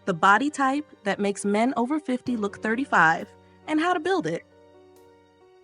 the body type that makes men over 50 look 35, and how to build it.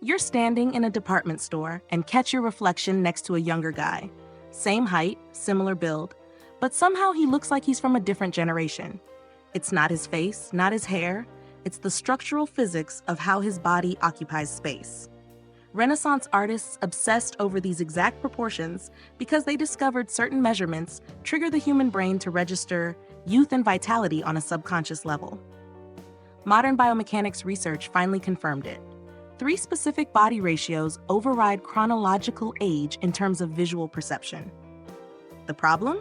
You're standing in a department store and catch your reflection next to a younger guy. Same height, similar build, but somehow he looks like he's from a different generation. It's not his face, not his hair, it's the structural physics of how his body occupies space. Renaissance artists obsessed over these exact proportions because they discovered certain measurements trigger the human brain to register youth and vitality on a subconscious level. Modern biomechanics research finally confirmed it. 3 specific body ratios override chronological age in terms of visual perception. The problem?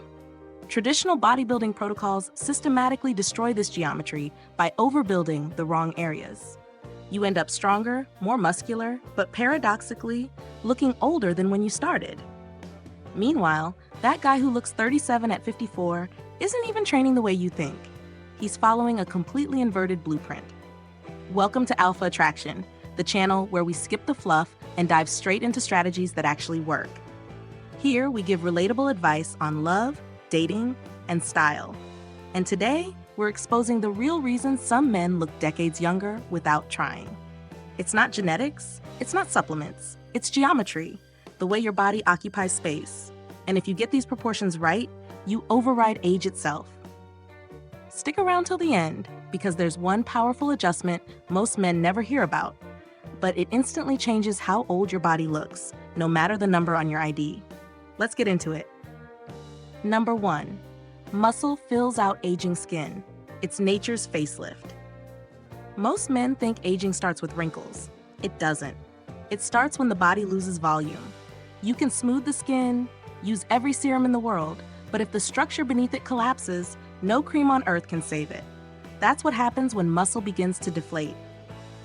Traditional bodybuilding protocols systematically destroy this geometry by overbuilding the wrong areas. You end up stronger, more muscular, but paradoxically, looking older than when you started. Meanwhile, that guy who looks 37 at 54 isn't even training the way you think. He's following a completely inverted blueprint. Welcome to Alpha Attraction, the channel where we skip the fluff and dive straight into strategies that actually work. Here, we give relatable advice on love, dating, and style. And today, we're exposing the real reason some men look decades younger without trying. It's not genetics, it's not supplements, it's geometry, the way your body occupies space. And if you get these proportions right, you override age itself. Stick around till the end, because there's one powerful adjustment most men never hear about, but it instantly changes how old your body looks, no matter the number on your ID. Let's get into it. Number 1. Muscle fills out aging skin. It's nature's facelift. Most men think aging starts with wrinkles. It doesn't. It starts when the body loses volume. You can smooth the skin, use every serum in the world, but if the structure beneath it collapses, no cream on earth can save it. That's what happens when muscle begins to deflate.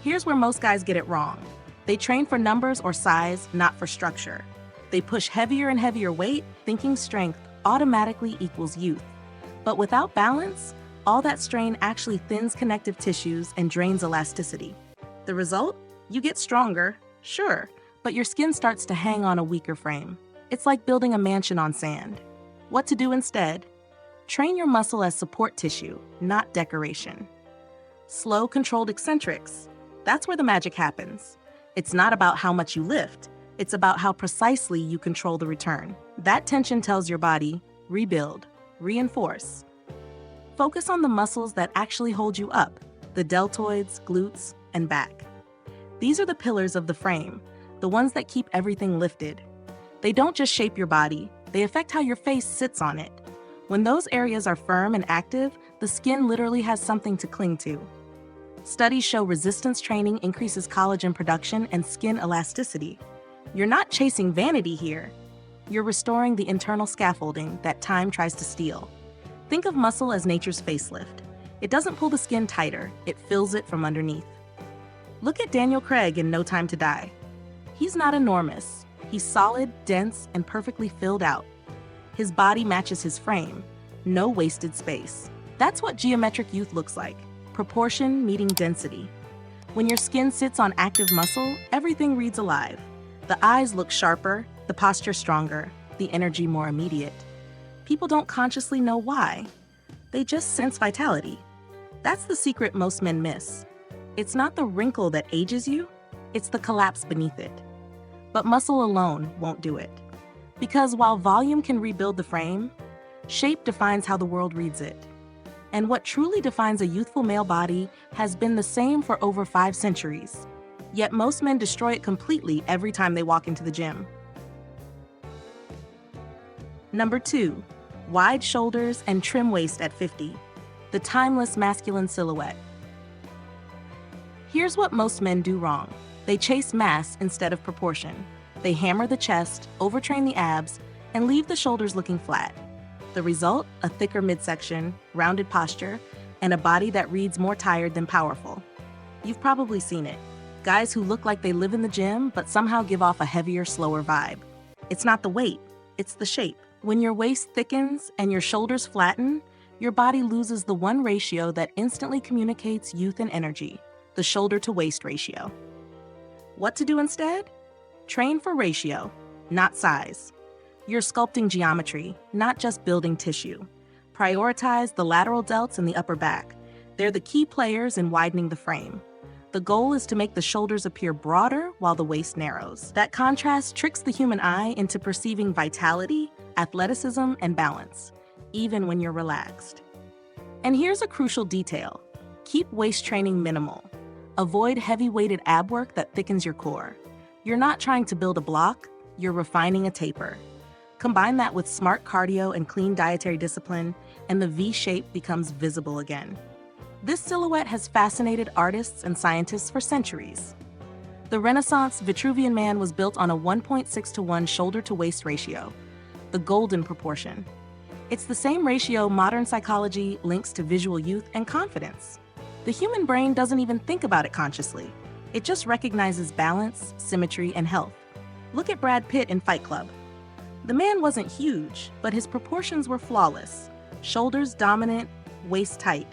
Here's where most guys get it wrong. They train for numbers or size, not for structure. They push heavier and heavier weight, thinking strength automatically equals youth. But without balance, all that strain actually thins connective tissues and drains elasticity. The result? You get stronger, sure, but your skin starts to hang on a weaker frame. It's like building a mansion on sand. What to do instead? Train your muscle as support tissue, not decoration. Slow, controlled eccentrics. That's where the magic happens. It's not about how much you lift. It's about how precisely you control the return. That tension tells your body, rebuild, reinforce. Focus on the muscles that actually hold you up, the deltoids, glutes, and back. These are the pillars of the frame, the ones that keep everything lifted. They don't just shape your body, they affect how your face sits on it. When those areas are firm and active, the skin literally has something to cling to. Studies show resistance training increases collagen production and skin elasticity. You're not chasing vanity here. You're restoring the internal scaffolding that time tries to steal. Think of muscle as nature's facelift. It doesn't pull the skin tighter, it fills it from underneath. Look at Daniel Craig in No Time to Die. He's not enormous. He's solid, dense, and perfectly filled out. His body matches his frame. No wasted space. That's what geometric youth looks like. Proportion meeting density. When your skin sits on active muscle, everything reads alive. The eyes look sharper, the posture stronger, the energy more immediate. People don't consciously know why. They just sense vitality. That's the secret most men miss. It's not the wrinkle that ages you, it's the collapse beneath it. But muscle alone won't do it. Because while volume can rebuild the frame, shape defines how the world reads it. And what truly defines a youthful male body has been the same for over 5 centuries. Yet most men destroy it completely every time they walk into the gym. Number 2, wide shoulders and trim waist at 50. The timeless masculine silhouette. Here's what most men do wrong. They chase mass instead of proportion. They hammer the chest, overtrain the abs, and leave the shoulders looking flat. The result? A thicker midsection, rounded posture, and a body that reads more tired than powerful. You've probably seen it. Guys who look like they live in the gym but somehow give off a heavier, slower vibe. It's not the weight, it's the shape. When your waist thickens and your shoulders flatten, your body loses the one ratio that instantly communicates youth and energy, the shoulder-to-waist ratio. What to do instead? Train for ratio, not size. You're sculpting geometry, not just building tissue. Prioritize the lateral delts and the upper back. They're the key players in widening the frame. The goal is to make the shoulders appear broader while the waist narrows. That contrast tricks the human eye into perceiving vitality, athleticism, and balance, even when you're relaxed. And here's a crucial detail. Keep waist training minimal. Avoid heavy-weighted ab work that thickens your core. You're not trying to build a block, you're refining a taper. Combine that with smart cardio and clean dietary discipline, and the V shape becomes visible again. This silhouette has fascinated artists and scientists for centuries. The Renaissance Vitruvian man was built on a 1.6-to-1 shoulder-to-waist ratio, the golden proportion. It's the same ratio modern psychology links to visual youth and confidence. The human brain doesn't even think about it consciously. It just recognizes balance, symmetry, and health. Look at Brad Pitt in Fight Club. The man wasn't huge, but his proportions were flawless. Shoulders dominant, waist tight.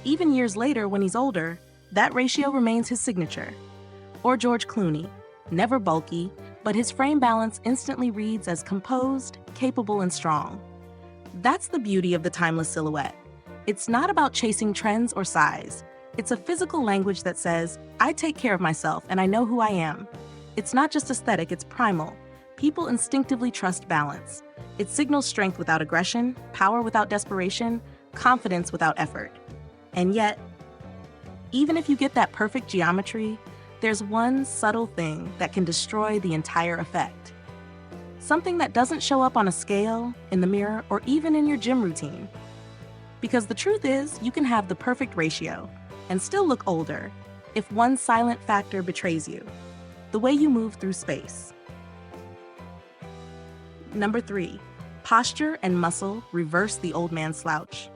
Even years later, when he's older, that ratio remains his signature. Or George Clooney, never bulky, but his frame balance instantly reads as composed, capable, and strong. That's the beauty of the timeless silhouette. It's not about chasing trends or size. It's a physical language that says, I take care of myself and I know who I am. It's not just aesthetic, it's primal. People instinctively trust balance. It signals strength without aggression, power without desperation, confidence without effort. And yet, even if you get that perfect geometry, there's one subtle thing that can destroy the entire effect. Something that doesn't show up on a scale, in the mirror, or even in your gym routine. Because the truth is, you can have the perfect ratio and still look older if one silent factor betrays you: the way you move through space. Number 3, posture and muscle reverse the old man slouch.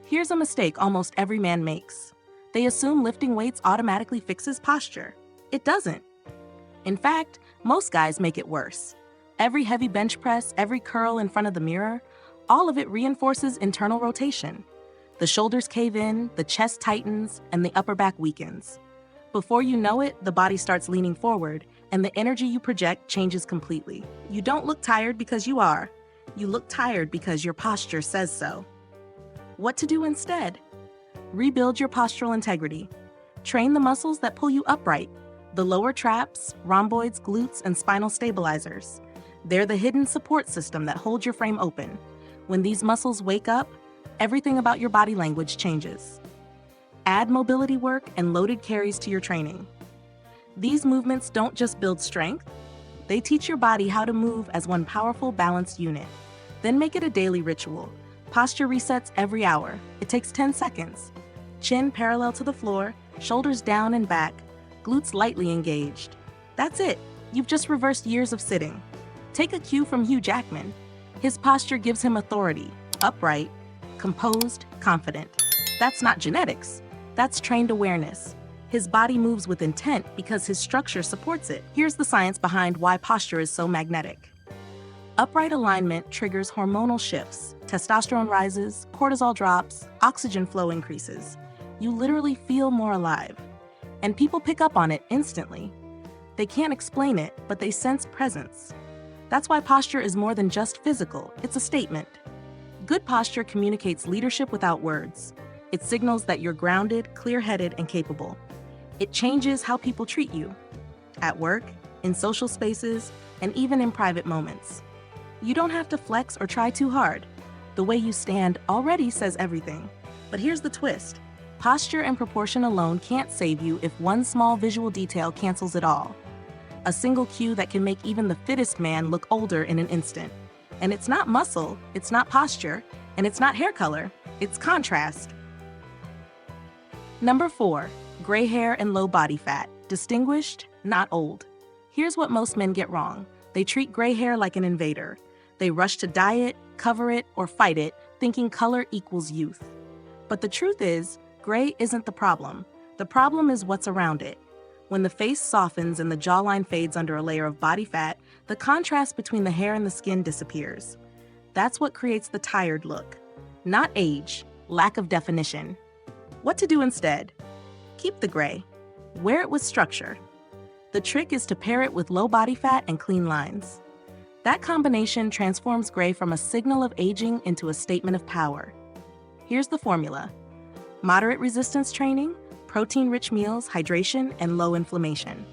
Here's a mistake almost every man makes. They assume lifting weights automatically fixes posture. It doesn't. In fact, most guys make it worse. Every heavy bench press, every curl in front of the mirror, all of it reinforces internal rotation. The shoulders cave in, the chest tightens, and the upper back weakens. Before you know it, the body starts leaning forward, and the energy you project changes completely. You don't look tired because you are. You look tired because your posture says so. What to do instead? Rebuild your postural integrity. Train the muscles that pull you upright, the lower traps, rhomboids, glutes, and spinal stabilizers. They're the hidden support system that holds your frame open. When these muscles wake up, everything about your body language changes. Add mobility work and loaded carries to your training. These movements don't just build strength, they teach your body how to move as one powerful, balanced unit. Then make it a daily ritual. Posture resets every hour. It takes 10 seconds. Chin parallel to the floor, shoulders down and back, glutes lightly engaged. That's it. You've just reversed years of sitting. Take a cue from Hugh Jackman. His posture gives him authority, upright, composed, confident. That's not genetics. That's trained awareness. His body moves with intent because his structure supports it. Here's the science behind why posture is so magnetic. Upright alignment triggers hormonal shifts. Testosterone rises, cortisol drops, oxygen flow increases. You literally feel more alive. And people pick up on it instantly. They can't explain it, but they sense presence. That's why posture is more than just physical, it's a statement. Good posture communicates leadership without words. It signals that you're grounded, clear-headed, and capable. It changes how people treat you. At work, in social spaces, and even in private moments. You don't have to flex or try too hard. The way you stand already says everything. But here's the twist. Posture and proportion alone can't save you if one small visual detail cancels it all. A single cue that can make even the fittest man look older in an instant. And it's not muscle, it's not posture, and it's not hair color, it's contrast. Number 4, gray hair and low body fat. Distinguished, not old. Here's what most men get wrong. They treat gray hair like an invader. They rush to dye it, cover it, or fight it, thinking color equals youth. But the truth is, gray isn't the problem. The problem is what's around it. When the face softens and the jawline fades under a layer of body fat, the contrast between the hair and the skin disappears. That's what creates the tired look. Not age, lack of definition. What to do instead? Keep the gray. Wear it with structure. The trick is to pair it with low body fat and clean lines. That combination transforms gray from a signal of aging into a statement of power. Here's the formula: moderate resistance training, protein-rich meals, hydration, and low inflammation.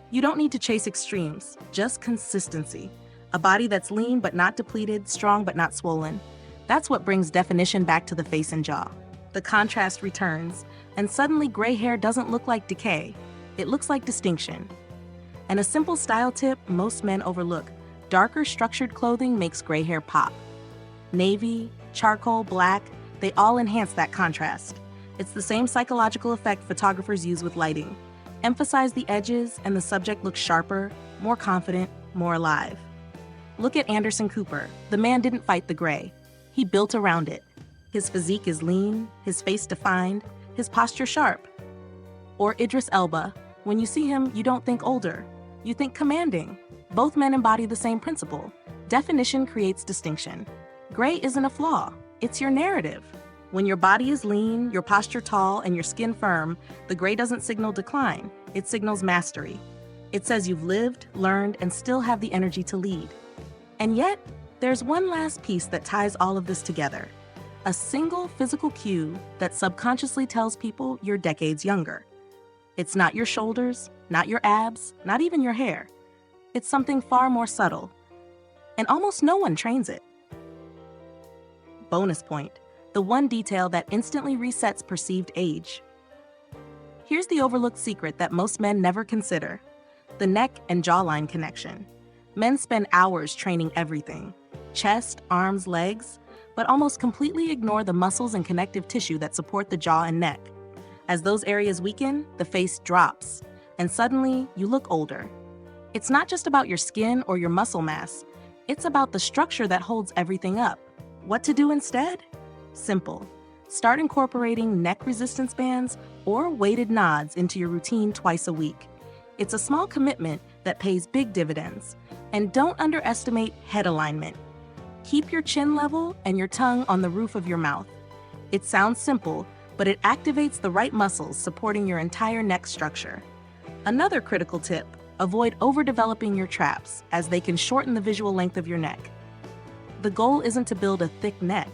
You don't need to chase extremes, just consistency. A body that's lean but not depleted, strong but not swollen. That's what brings definition back to the face and jaw. The contrast returns, and suddenly gray hair doesn't look like decay. It looks like distinction. And a simple style tip most men overlook: darker structured clothing makes gray hair pop. Navy, charcoal, black, they all enhance that contrast. It's the same psychological effect photographers use with lighting. Emphasize the edges and the subject looks sharper, more confident, more alive. Look at Anderson Cooper. The man didn't fight the gray. He built around it. His physique is lean, his face defined, his posture sharp. Or Idris Elba. When you see him, you don't think older. You think commanding. Both men embody the same principle. Definition creates distinction. Gray isn't a flaw. It's your narrative. When your body is lean, your posture tall, and your skin firm, the gray doesn't signal decline. It signals mastery. It says you've lived, learned, and still have the energy to lead. And yet, there's one last piece that ties all of this together. A single physical cue that subconsciously tells people you're decades younger. It's not your shoulders, not your abs, not even your hair. It's something far more subtle. And almost no one trains it. Bonus point: the one detail that instantly resets perceived age. Here's the overlooked secret that most men never consider: the neck and jawline connection. Men spend hours training everything: chest, arms, legs, but almost completely ignore the muscles and connective tissue that support the jaw and neck. As those areas weaken, the face drops, and suddenly you look older. It's not just about your skin or your muscle mass, it's about the structure that holds everything up. What to do instead? Simple. Start incorporating neck resistance bands or weighted nods into your routine twice a week. It's a small commitment that pays big dividends. And don't underestimate head alignment. Keep your chin level and your tongue on the roof of your mouth. It sounds simple, but it activates the right muscles supporting your entire neck structure. Another critical tip: avoid overdeveloping your traps, as they can shorten the visual length of your neck. The goal isn't to build a thick neck.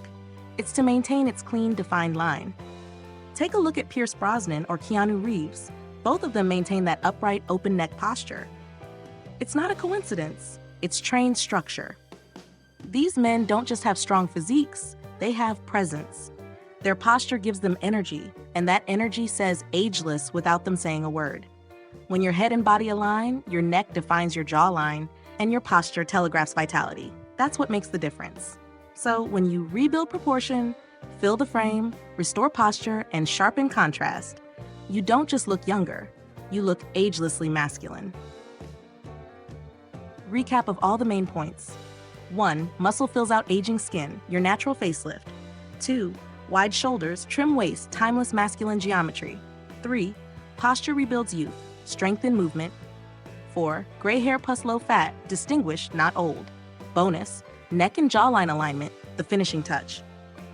It's to maintain its clean, defined line. Take a look at Pierce Brosnan or Keanu Reeves. Both of them maintain that upright, open neck posture. It's not a coincidence. It's trained structure. These men don't just have strong physiques, they have presence. Their posture gives them energy, and that energy says ageless without them saying a word. When your head and body align, your neck defines your jawline, and your posture telegraphs vitality. That's what makes the difference. So when you rebuild proportion, fill the frame, restore posture, and sharpen contrast, you don't just look younger, you look agelessly masculine. Recap of all the main points. 1. Muscle fills out aging skin, your natural facelift. 2. Wide shoulders, trim waist, timeless masculine geometry. 3. Posture rebuilds youth, strength and movement. 4. Gray hair plus low fat, distinguished, not old. Bonus: neck and jawline alignment, the finishing touch.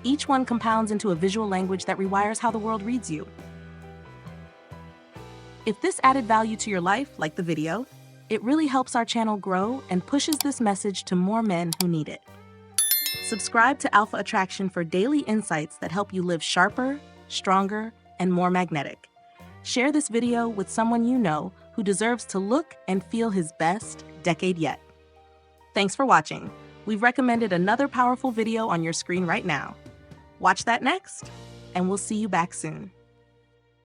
Each one compounds into a visual language that rewires how the world reads you. If this added value to your life, like the video, it really helps our channel grow and pushes this message to more men who need it. Subscribe to Alpha Attraction for daily insights that help you live sharper, stronger, and more magnetic. Share this video with someone you know who deserves to look and feel his best decade yet. Thanks for watching. We've recommended another powerful video on your screen right now. Watch that next, and we'll see you back soon.